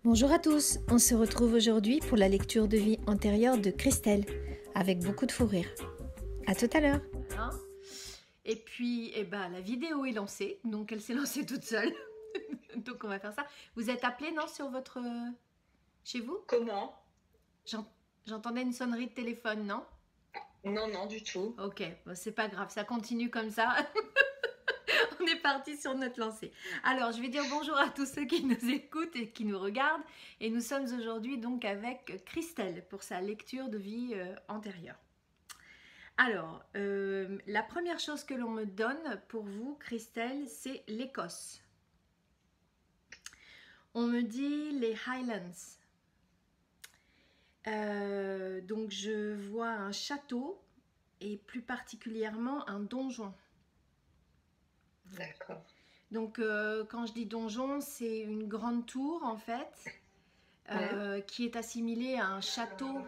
Bonjour à tous, on se retrouve aujourd'hui pour la lecture de vie antérieure de Christelle, avec beaucoup de fou rire. À tout à l'heure. Et puis, la vidéo est lancée, donc elle s'est lancée toute seule. Donc on va faire ça. Vous êtes appelé, non, sur votre... chez vous? Comment? J'entendais une sonnerie de téléphone, non? Non, non, du tout. Ok, bon, c'est pas grave, ça continue comme ça. On est parti sur notre lancée. Alors, je vais dire bonjour à tous ceux qui nous écoutent et qui nous regardent. Et nous sommes aujourd'hui donc avec Christelle pour sa lecture de vie antérieure. Alors, la première chose que l'on me donne pour vous, Christelle, c'est l'Écosse. On me dit les Highlands. Donc, je vois un château et plus particulièrement un donjon. D'accord. Donc, quand je dis donjon, c'est une grande tour en fait, qui est assimilée à un château.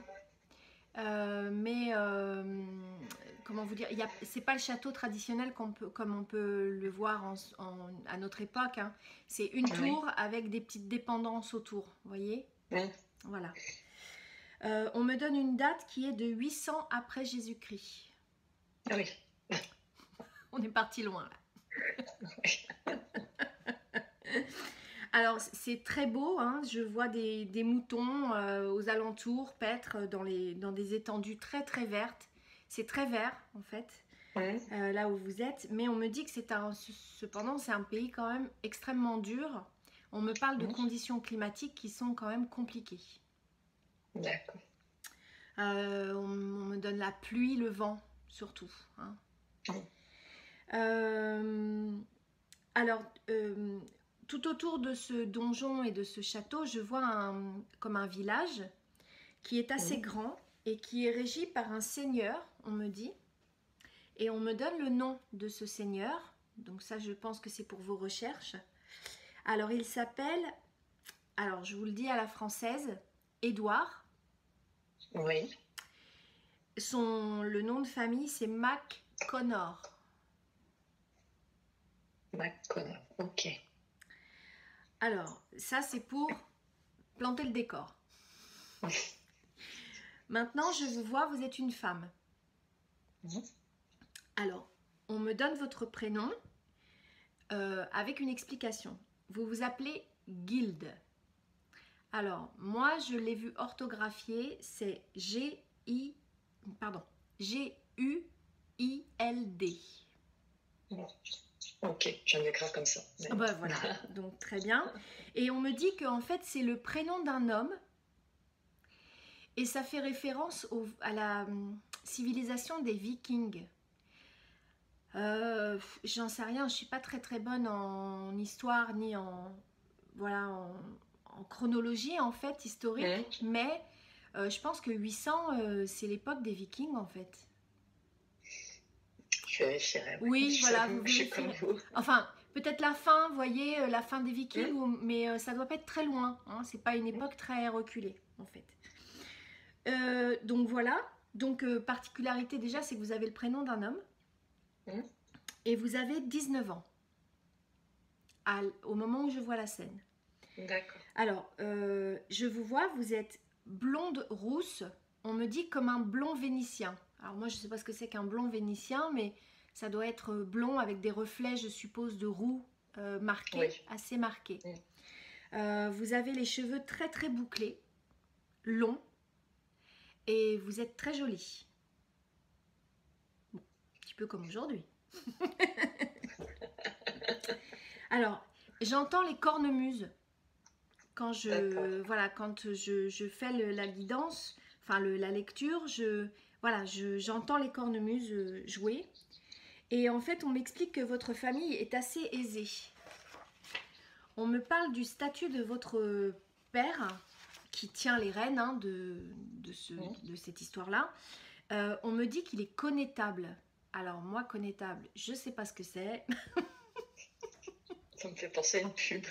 Comment vous dire, c'est pas le château traditionnel comme on peut le voir à notre époque. Hein. C'est une tour avec des petites dépendances autour, vous voyez. Voilà. On me donne une date qui est de 800 après Jésus-Christ. Oui. On est parti loin là. Alors c'est très beau, hein. Je vois des moutons aux alentours paître dans des étendues très très vertes. C'est très vert en fait, là où vous êtes. Mais on me dit que cependant c'est un pays quand même extrêmement dur. On me parle de conditions climatiques qui sont quand même compliquées. D'accord. On me donne la pluie, le vent surtout. Hein. Alors, tout autour de ce donjon et de ce château, je vois comme un village qui est assez grand et qui est régi par un seigneur, on me dit. Et on me donne le nom de ce seigneur. Donc ça, je pense que c'est pour vos recherches. Alors, il s'appelle, alors je vous le dis à la française, Édouard. Oui. Le nom de famille, c'est MacConnor. MacConnor, ok. Alors, ça c'est pour planter le décor. Maintenant, je vous vois, vous êtes une femme. Alors, on me donne votre prénom avec une explication. Vous vous appelez Gilde. Alors, moi, je l'ai vu orthographié, c'est G-U-I-L-D. Ok, je l'écris comme ça. Mais... bah, voilà, donc très bien. Et on me dit qu'en fait, c'est le prénom d'un homme. Et ça fait référence à la civilisation des Vikings. J'en sais rien, je ne suis pas très très bonne en histoire ni en chronologie en fait, historique. Mais je pense que 800, c'est l'époque des Vikings en fait. Je vérifierai. Oui, voilà, vous vérifierez. Enfin, peut-être la fin, vous voyez, la fin des Vikings, mais ça ne doit pas être très loin. Hein, c'est pas une époque très reculée en fait. Donc voilà, donc particularité déjà, c'est que vous avez le prénom d'un homme et vous avez 19 ans au moment où je vois la scène. D'accord. Alors, je vous vois, vous êtes blonde rousse, on me dit comme un blond vénitien. Alors moi, je ne sais pas ce que c'est qu'un blond vénitien, mais ça doit être blond avec des reflets, je suppose, de roux marqués, assez marqués. Vous avez les cheveux très très bouclés, longs. Et vous êtes très jolie. Bon, un petit peu comme aujourd'hui. Alors, j'entends les cornemuses. Quand je fais la guidance, enfin la lecture, j'entends les cornemuses jouer. Et en fait, on m'explique que votre famille est assez aisée. On me parle du statut de votre père, qui tient les rênes de cette histoire-là. On me dit qu'il est connétable. Alors moi, connétable, je ne sais pas ce que c'est. Ça me fait penser à une pub.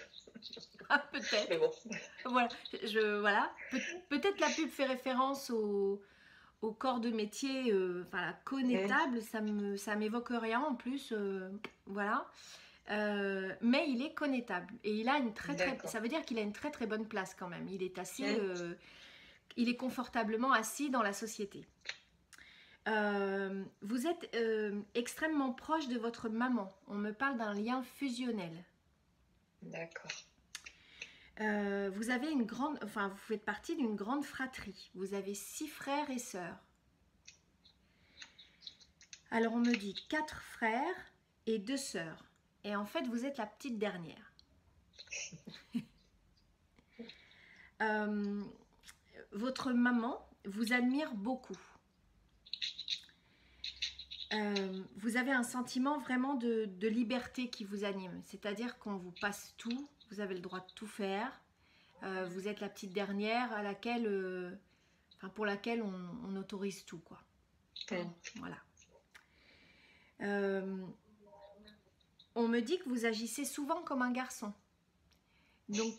Ah, peut-être. Mais bon. Voilà. Peut-être la pub fait référence au corps de métier. La connétable, ça m'évoque rien en plus. Voilà. mais il est connétable. Et il a une D'accord. ça veut dire qu'il a une très très bonne place quand même. Il est assez... Mmh. il est confortablement assis dans la société. Vous êtes extrêmement proche de votre maman. On me parle d'un lien fusionnel. D'accord. Vous avez une grande... Enfin, vous faites partie d'une grande fratrie. Vous avez 6 frères et sœurs. Alors, on me dit 4 frères et 2 sœurs. Et en fait, vous êtes la petite dernière. Votre maman vous admire beaucoup. Vous avez un sentiment vraiment de liberté qui vous anime. C'est-à-dire qu'on vous passe tout. Vous avez le droit de tout faire. Vous êtes la petite dernière à laquelle, pour laquelle on autorise tout, quoi. Voilà. On me dit que vous agissez souvent comme un garçon. Donc,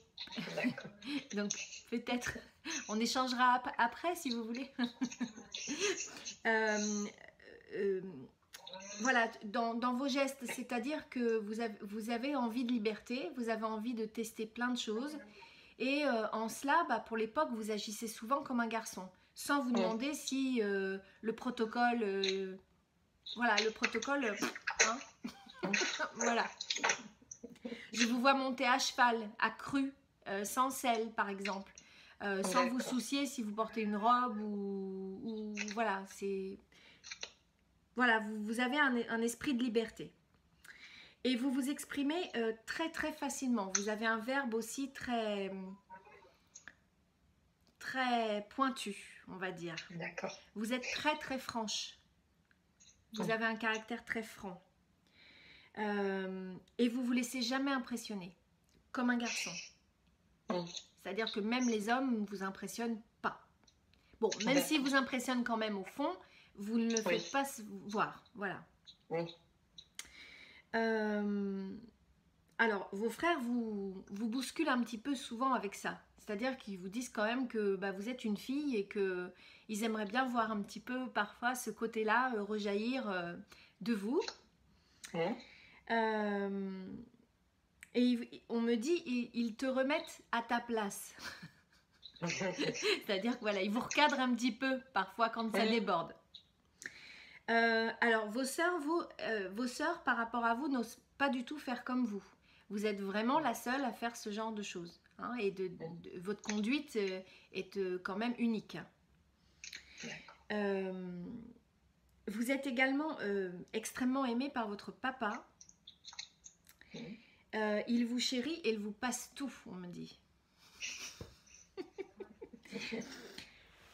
donc peut-être, on échangera après si vous voulez. Voilà, dans vos gestes, c'est-à-dire que vous avez envie de liberté, vous avez envie de tester plein de choses. Et en cela, pour l'époque, vous agissez souvent comme un garçon, sans vous demander si le protocole... voilà, le protocole... hein, voilà. Je vous vois monter à cheval, à cru, sans selle, par exemple. Sans vous soucier si vous portez une robe ou voilà, c'est... Voilà, vous avez un esprit de liberté. Et vous vous exprimez très très facilement. Vous avez un verbe aussi très pointu, on va dire. D'accord. Vous êtes très très franche. Vous avez un caractère très franc. Et vous vous laissez jamais impressionner, comme un garçon. C'est-à-dire que même les hommes ne vous impressionnent pas. Bon, même s'ils vous impressionnent quand même au fond, vous ne le faites pas voir. Voilà. Alors, vos frères vous bousculent un petit peu souvent avec ça. C'est-à-dire qu'ils vous disent quand même que vous êtes une fille et qu'ils aimeraient bien voir un petit peu parfois ce côté-là rejaillir de vous. Et on me dit, ils te remettent à ta place. C'est-à-dire que voilà, ils vous recadrent un petit peu parfois quand ça déborde. Alors, vos sœurs, par rapport à vous, n'osent pas du tout faire comme vous. Vous êtes vraiment la seule à faire ce genre de choses. Hein, et votre conduite est quand même unique. Vous êtes également extrêmement aimé par votre papa. Il vous chérit et il vous passe tout, on me dit.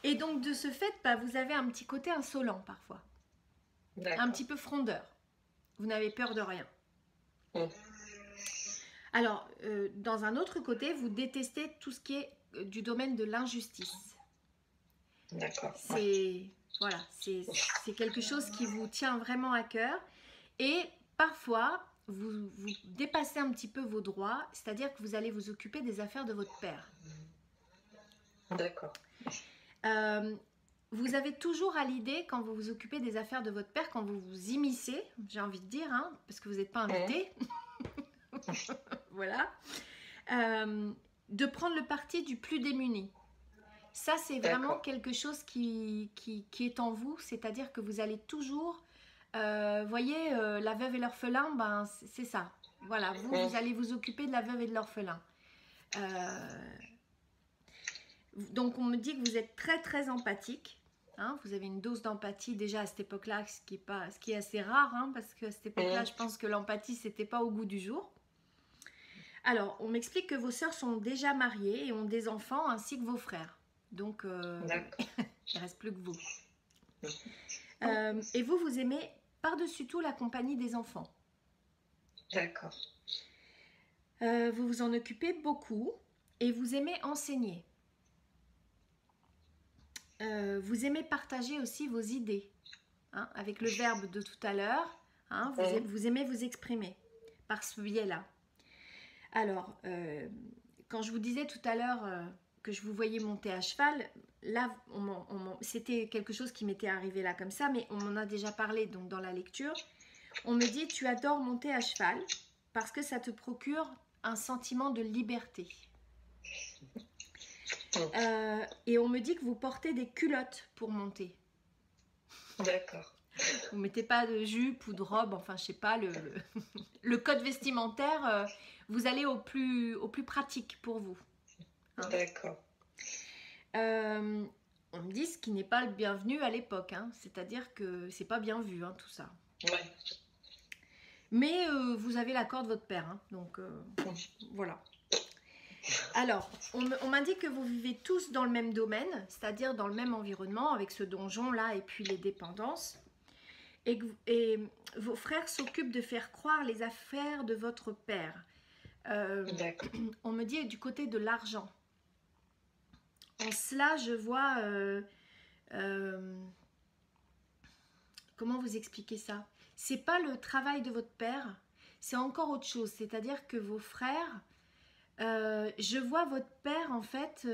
Et donc, de ce fait, vous avez un petit côté insolent parfois. Un petit peu frondeur. Vous n'avez peur de rien. Alors, dans un autre côté, vous détestez tout ce qui est du domaine de l'injustice. D'accord. Voilà, c'est quelque chose qui vous tient vraiment à cœur. Et parfois, vous dépassez un petit peu vos droits, c'est-à-dire que vous allez vous occuper des affaires de votre père. D'accord. Vous avez toujours à l'idée, quand vous vous occupez des affaires de votre père, quand vous vous immiscez, j'ai envie de dire, hein, parce que vous n'êtes pas invité, voilà, de prendre le parti du plus démuni. Ça, c'est vraiment quelque chose qui est en vous, c'est-à-dire que vous allez toujours, voyez, la veuve et l'orphelin, c'est ça. Voilà, vous allez vous occuper de la veuve et de l'orphelin. Donc, on me dit que vous êtes très, très empathique. Hein, vous avez une dose d'empathie déjà à cette époque-là, ce qui est assez rare, hein, parce qu'à cette époque-là, je pense que l'empathie, c'était pas au goût du jour. Alors, on m'explique que vos sœurs sont déjà mariées et ont des enfants, ainsi que vos frères. Donc, il ne reste plus que vous. Et vous aimez par-dessus tout la compagnie des enfants. D'accord. Vous vous en occupez beaucoup et vous aimez enseigner. Vous aimez partager aussi vos idées, hein, avec le verbe de tout à l'heure, hein, vous aimez vous exprimer par ce biais-là. Alors, quand je vous disais tout à l'heure que je vous voyais monter à cheval, là, c'était quelque chose qui m'était arrivé là comme ça, mais on m'en a déjà parlé donc dans la lecture. On me dit, tu adores monter à cheval, parce que ça te procure un sentiment de liberté. Et on me dit que vous portez des culottes pour monter. D'accord. Vous mettez pas de jupe ou de robe, enfin je sais pas, le code vestimentaire, vous allez au plus pratique pour vous. Hein. D'accord. On me dit ce qui n'est pas le bienvenu à l'époque, hein. C'est-à-dire que c'est pas bien vu, hein, tout ça. Ouais. Mais vous avez l'accord de votre père, hein, donc voilà. Alors, on m'indique que vous vivez tous dans le même domaine, c'est-à-dire dans le même environnement, avec ce donjon-là et puis les dépendances. Et vos frères s'occupent de faire croire les affaires de votre père. D'accord. On me dit du côté de l'argent. En cela, je vois... comment vous expliquer ça? C'est pas le travail de votre père, c'est encore autre chose. C'est-à-dire que vos frères... je vois votre père, en fait,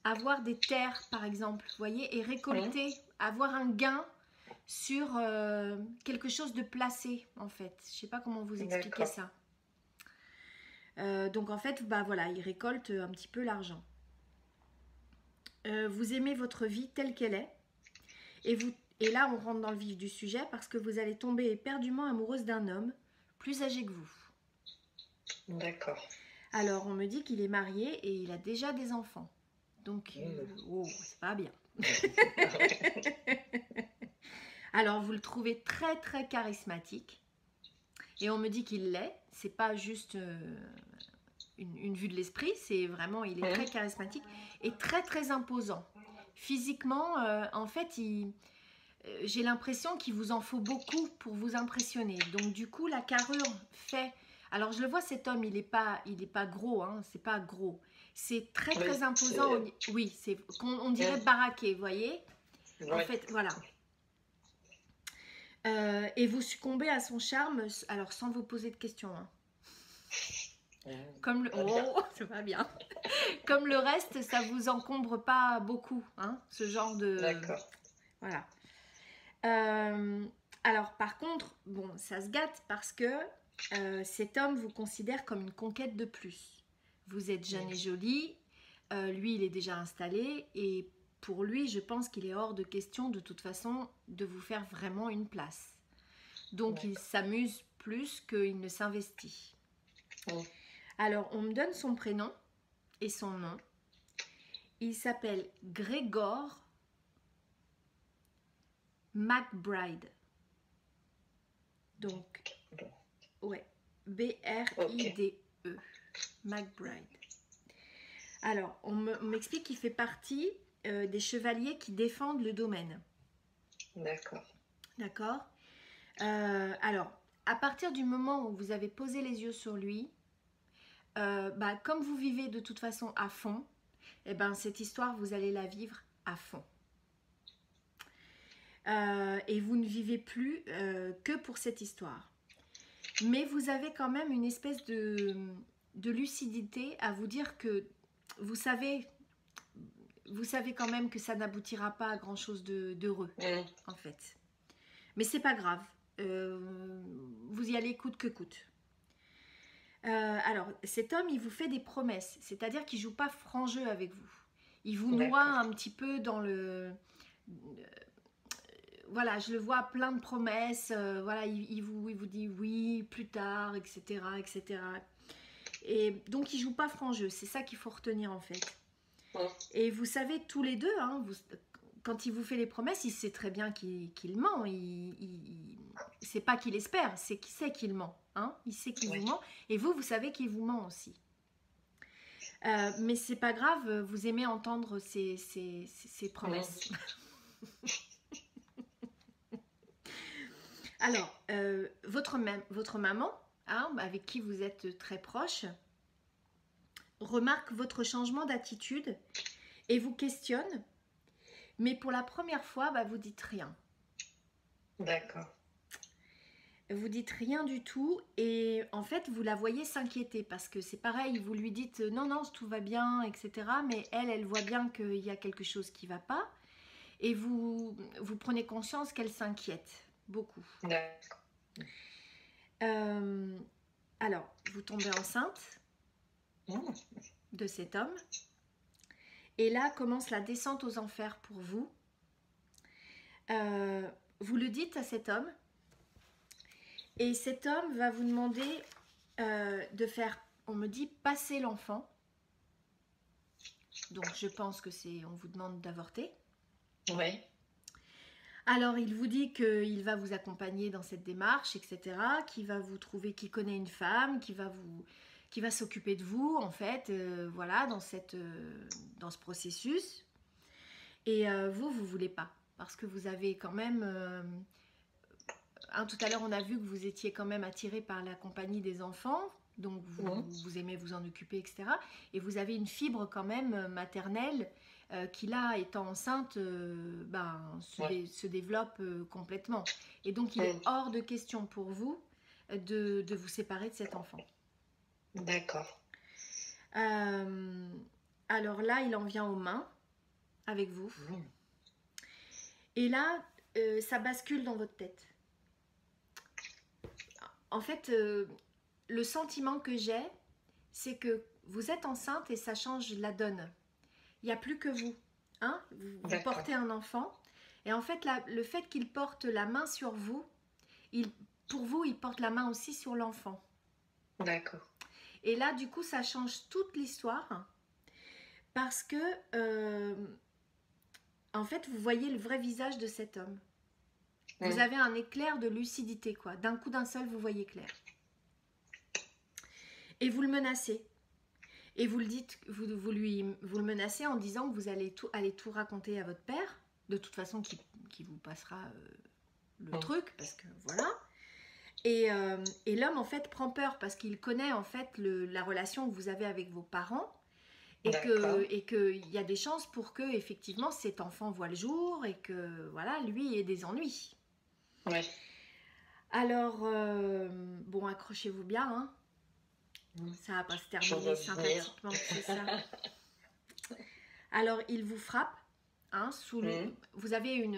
avoir des terres, par exemple, vous voyez, et récolter, avoir un gain sur quelque chose de placé, en fait. Je sais pas comment vous expliquer ça. Donc, en fait, bah voilà, il récolte un petit peu l'argent. Vous aimez votre vie telle qu'elle est. Et là, on rentre dans le vif du sujet parce que vous allez tomber éperdument amoureuse d'un homme plus âgé que vous. D'accord. Alors, on me dit qu'il est marié et il a déjà des enfants. Donc, oh, c'est pas bien. Alors, vous le trouvez très, très charismatique. Et on me dit qu'il l'est. C'est pas juste une vue de l'esprit. C'est vraiment, il est très charismatique et très, très imposant. Physiquement, en fait, j'ai l'impression qu'il vous en faut beaucoup pour vous impressionner. Donc, du coup, la carrure fait... Alors, je le vois, cet homme, il est pas gros, hein, c'est pas gros. C'est très, très imposant. Oui, on dirait baraqué, vous voyez. En fait, voilà. Et vous succombez à son charme, alors sans vous poser de questions. Hein. Comme le... Oh, ça va bien. Comme le reste, ça vous encombre pas beaucoup, hein, ce genre de... D'accord. Voilà. Alors, par contre, bon, ça se gâte parce que cet homme vous considère comme une conquête de plus. Vous êtes jeune et jolie, lui, il est déjà installé et pour lui, je pense qu'il est hors de question de toute façon de vous faire vraiment une place. Donc, il s'amuse plus qu'il ne s'investit. Alors, on me donne son prénom et son nom. Il s'appelle Grégor McBride. Donc, ouais, B-R-I-D-E, McBride. Alors, on m'explique qu'il fait partie des chevaliers qui défendent le domaine. D'accord. D'accord. Alors, à partir du moment où vous avez posé les yeux sur lui, comme vous vivez de toute façon à fond, eh ben, cette histoire, vous allez la vivre à fond. Et vous ne vivez plus que pour cette histoire. Mais vous avez quand même une espèce de lucidité à vous dire que vous savez quand même que ça n'aboutira pas à grand chose d'heureux, en fait. Mais c'est pas grave. Vous y allez coûte que coûte. Alors, cet homme, il vous fait des promesses, c'est-à-dire qu'il joue pas franc jeu avec vous. Il vous noie un petit peu dans le... voilà, je le vois plein de promesses, voilà, il vous dit oui, plus tard, etc., etc. Et donc, il joue pas franc jeu, c'est ça qu'il faut retenir en fait. Et vous savez tous les deux, hein, quand il vous fait les promesses, il sait très bien qu'il ment, c'est pas qu'il espère, c'est qu'il sait qu'il ment, hein, il sait qu'il vous ment, et vous savez qu'il vous ment aussi. Mais c'est pas grave, vous aimez entendre ces promesses. Alors, votre maman, hein, avec qui vous êtes très proche, remarque votre changement d'attitude et vous questionne, mais pour la première fois, vous dites rien. D'accord. Vous dites rien du tout et en fait, vous la voyez s'inquiéter parce que c'est pareil, vous lui dites non, non, tout va bien, etc. Mais elle voit bien qu'il y a quelque chose qui ne va pas et vous prenez conscience qu'elle s'inquiète beaucoup. D'accord. Alors, vous tombez enceinte de cet homme. Et là commence la descente aux enfers pour vous. Vous le dites à cet homme. Et cet homme va vous demander de faire, on me dit, passer l'enfant. Donc je pense que c'est, on vous demande d'avorter. Oui. Alors il vous dit qu'il va vous accompagner dans cette démarche, etc. Qu'il va vous trouver, qu'il connaît une femme, qui va s'occuper de vous, en fait, voilà, dans ce processus. Et vous voulez pas, parce que vous avez quand même... tout à l'heure, on a vu que vous étiez quand même attiré par la compagnie des enfants, donc vous aimez vous en occuper, etc. Et vous avez une fibre quand même maternelle qui, là, étant enceinte, se développe complètement. Et donc, il est hors de question pour vous de vous séparer de cet enfant. D'accord. Alors là, il en vient aux mains avec vous. Et là, ça bascule dans votre tête. En fait, le sentiment que j'ai, c'est que vous êtes enceinte et ça change la donne. Il n'y a plus que vous. Hein, vous portez un enfant. Et en fait, le fait qu'il porte la main sur vous, pour vous, il porte la main aussi sur l'enfant. D'accord. Et là, du coup, ça change toute l'histoire. Parce que, en fait, vous voyez le vrai visage de cet homme. Vous avez un éclair de lucidité, quoi. D'un coup d'un seul, vous voyez clair. Et vous le menacez. Et vous le dites, vous le menacez en disant que vous allez tout raconter à votre père, de toute façon qui vous passera le truc, parce que voilà. Et l'homme en fait prend peur parce qu'il connaît en fait la relation que vous avez avec vos parents et qu'il y a des chances pour que effectivement cet enfant voit le jour et que voilà lui ait des ennuis. Oui. Alors bon, accrochez-vous bien, hein. Ça va pas se terminer sympathiquement, c'est ça. Alors, il vous frappe, hein, vous avez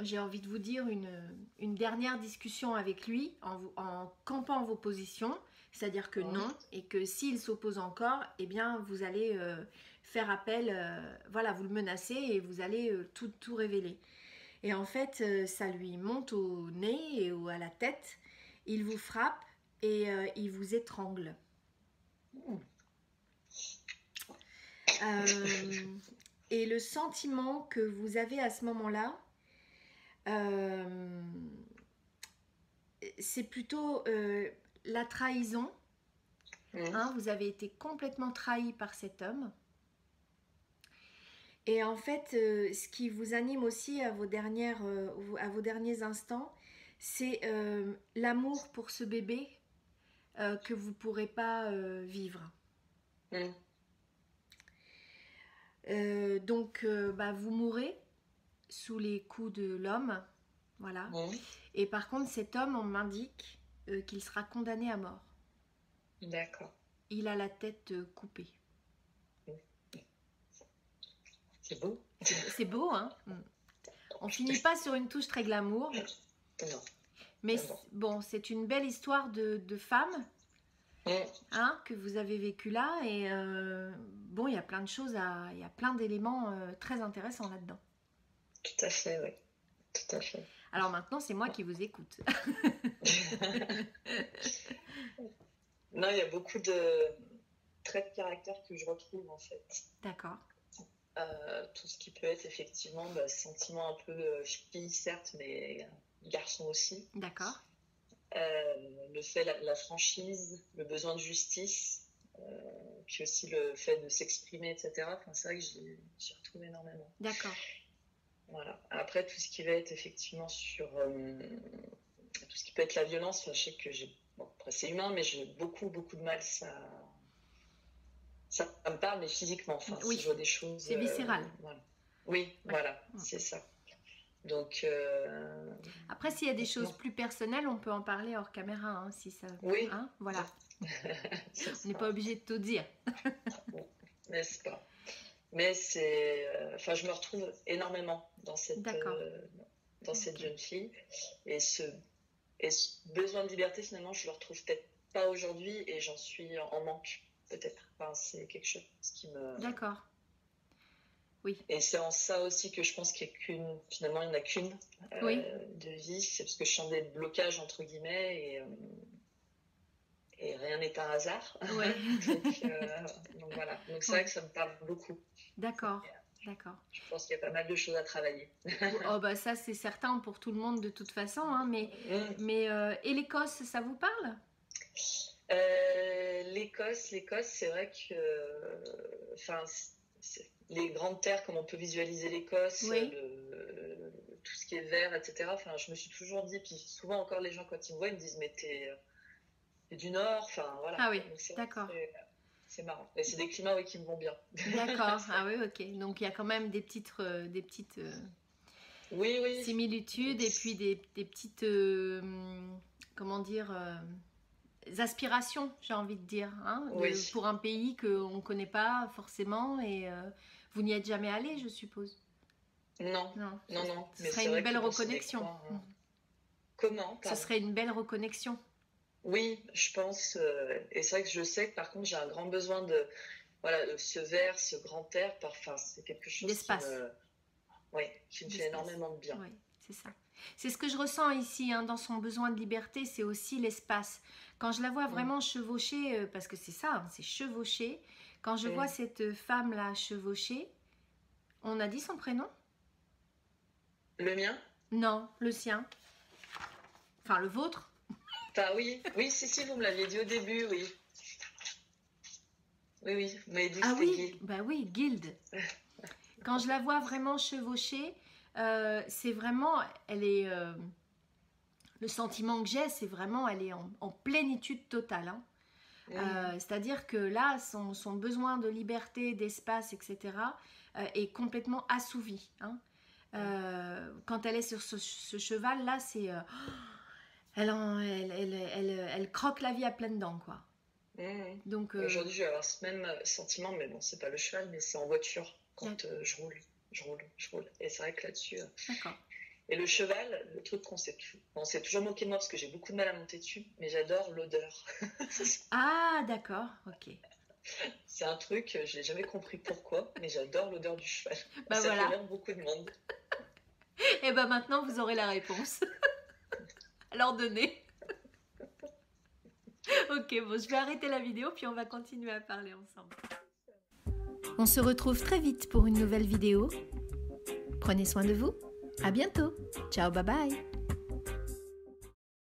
j'ai envie de vous dire, une dernière discussion avec lui en campant vos positions, c'est-à-dire que non, et que s'il s'oppose encore, eh bien, vous allez faire appel, voilà, vous le menacez et vous allez tout révéler. Et en fait, ça lui monte au nez et à la tête, il vous frappe et il vous étrangle. Et le sentiment que vous avez à ce moment-là, c'est plutôt la trahison. Hein, vous avez été complètement trahi par cet homme. Et en fait, ce qui vous anime aussi à vos derniers instants, c'est l'amour pour ce bébé que vous ne pourrez pas vivre. Donc, vous mourrez sous les coups de l'homme, voilà. Et par contre, cet homme, on m'indique qu'il sera condamné à mort. D'accord. Il a la tête coupée. C'est beau. C'est beau, hein. On finit pas sur une touche très glamour. Non. Mais bon, c'est une belle histoire de femme, hein, que vous avez vécue là. Et bon, il y a plein de choses, il y a plein d'éléments très intéressants là-dedans. Tout à fait, oui. Tout à fait. Alors maintenant, c'est moi qui vous écoute. Non, il y a beaucoup de traits de caractère que je retrouve en fait. D'accord. Tout ce qui peut être effectivement sentiment un peu fille certes, mais garçon aussi. D'accord. Le fait, la franchise, le besoin de justice, puis aussi le fait de s'exprimer, etc. Enfin, c'est vrai que j'y retrouve énormément. D'accord. Voilà. Après, tout ce qui va être effectivement sur tout ce qui peut être la violence, je sais que après c'est humain, mais j'ai beaucoup de mal, ça me parle, mais physiquement, enfin, oui. Si je vois des choses... C'est viscéral. Voilà. Oui, ouais. Voilà, c'est ça. Donc... Après, s'il y a des choses plus personnelles, on peut en parler hors caméra, hein, si ça... Oui. Hein, voilà. On n'est pas obligé de tout dire. N'est-ce pas? Mais c'est... Enfin, je me retrouve énormément dans cette jeune fille. Et ce besoin de liberté, finalement, je le retrouve peut-être pas aujourd'hui et j'en suis en manque, peut-être. Enfin, c'est quelque chose qui me... D'accord. Oui. Et c'est en ça aussi que je pense qu'il y a finalement, il n'y en a qu'une Oui. de vie. C'est parce que je sens des blocages, entre guillemets, et rien n'est un hasard. Ouais. donc voilà. Donc c'est vrai que ça me parle beaucoup. D'accord. D'accord. Je pense qu'il y a pas mal de choses à travailler. Oh bah ça c'est certain pour tout le monde de toute façon, hein, mais et l'Écosse, ça vous parle? L'Écosse, c'est vrai que enfin, les grandes terres, comme on peut visualiser l'Écosse, Oui. tout ce qui est vert, etc. Enfin, je me suis toujours dit, puis souvent encore les gens quand ils me voient, ils me disent mais t'es du Nord, enfin voilà. Ah oui, Donc, d'accord. C'est marrant. Et c'est des climats qui me vont bien. D'accord, ah oui, ok. Donc il y a quand même des petites oui. similitudes et puis des petites, comment dire, aspirations, j'ai envie de dire, hein, Oui. pour un pays qu'on ne connaît pas forcément et vous n'y êtes jamais allé, je suppose. Non. Ce Mais serait c'est une vrai belle que bon, reconnexion. coins, Comment? Ce serait une belle reconnexion. Oui, je pense. Et c'est vrai que je sais que par contre, j'ai un grand besoin de ce vert, ce grand air. Enfin, c'est quelque chose D'espace. qui me fait énormément de bien. Oui, c'est ça. C'est ce que je ressens ici, hein, dans son besoin de liberté, c'est aussi l'espace. Quand je la vois vraiment chevaucher, parce que c'est ça, hein, c'est chevaucher. Quand je vois cette femme-là chevaucher, on a dit son prénom? Le mien? Non, le sien. Enfin, le vôtre. Enfin, oui, si, vous me l'aviez dit au début, oui. Oui, vous m'avez dit que c'était Guy. Bah oui, Guilde. Quand je la vois vraiment chevaucher, c'est vraiment, elle est, le sentiment que j'ai, c'est vraiment, elle est en plénitude totale. Hein. C'est-à-dire que là, son besoin de liberté, d'espace, etc., est complètement assouvi. Hein. Quand elle est sur ce cheval, là, c'est... elle croque la vie à pleines dents, quoi. Donc, aujourd'hui, je vais avoir ce même sentiment, mais bon, c'est pas le cheval, mais c'est en voiture, quand je roule. Et c'est vrai que là-dessus... D'accord. Et le cheval, le truc qu'on s'est toujours moqué de moi, parce que j'ai beaucoup de mal à monter dessus, mais j'adore l'odeur. Ah, d'accord, ok. C'est un truc, je n'ai jamais compris pourquoi, mais j'adore l'odeur du cheval. Bah ça voilà. fait rire beaucoup de monde. Et ben maintenant, vous aurez la réponse. Alors donnez. Ok, bon, je vais arrêter la vidéo, puis on va continuer à parler ensemble. On se retrouve très vite pour une nouvelle vidéo. Prenez soin de vous. À bientôt. Ciao, bye bye.